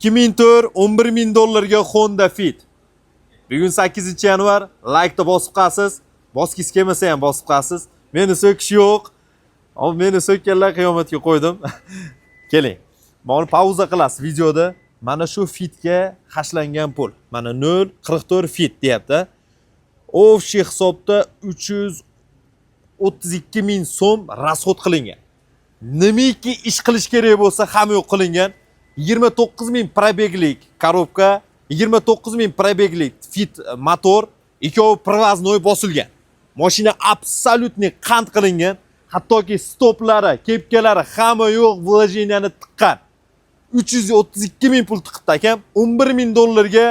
2004 $11,000 dollarga Honda Fit. Bugun 8-yanvar, like-da bosib qolasiz. Bosgis kelmasa ham bosib qolasiz. Meni so'kish yo'q. Ammo meni so'kkanlar qiyomatga qo'ydim. Keling. Mana pauza qilasiz videoda. Mana shu Fitga hashlangan pul. Mana 0.44 Fit deyapti. O'sha hisobda 332,000 so'm rasxod qilingan. Nimaki ish qilish kerak bo'lsa, hamma yo'q qilingan. 29,000 probeglik korobka, 29,000 probeglik Fit motor, ikkovi привозной bosilgan. Mashina absolyutni qand qilingan, hattoki stoplari, kepkalari hamma yo'q, vlojeniyani tiqqan. 332,000 pul tiqibdi akam, $11,000 dollarga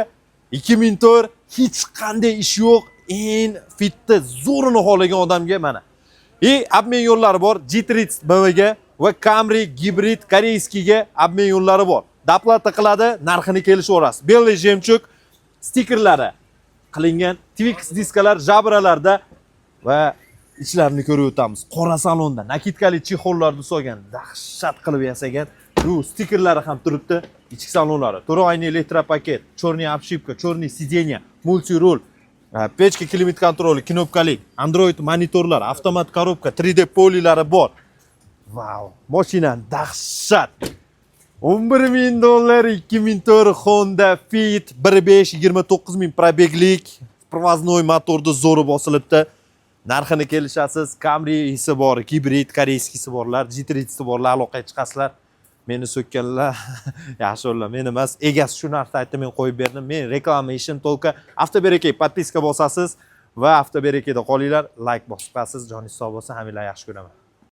2004 hech qanday ish yo'q, eng Fitni zo'rini xohlagan odamga mana. Обмен yo'llari bor, G30 BMWga va Camry gibrid koreyskiga обмен yo'llari bor. Doplata qiladi, narxini kelishaverasiz. Belli jemchug stikerlari qilingan, Twix diskalar jabralarda va ichlarini ko'rib o'tamiz. Qora salonda nakitkali chexollarni solgan, dahshat qilib yasagan. Bu stikerlari ham turibdi. Ichki salonlari, тройный elektropaket, черный обшивка, черный сиденье, multirul, pechka klimat kontroli, knopkalik, Android monitorlar, avtomat korobka, 3D polilari bor. Wow, mashina dahshat. $11,000 dollar 2004 Honda Fit 1.5 29,000 probeglik привозной motorda zo'ri bosilibdi. Narxini kelishasiz. Camry'si bor, gibrid koreyskisi borlar, G30'si borlar, aloqaga chiqasizlar. Meni so'kkanlar, yaxshi o'rlar, men emas, egasi shu narxda aytdi, men qo'yib berdim. Men reklama ishim to'lqa. Avtoberaka podpiska bosasiz va avtoberakada qolinglar, like bosib qo'yasiz. Joningiz sog' bo'lsa, hammalarni yaxshi ko'raman.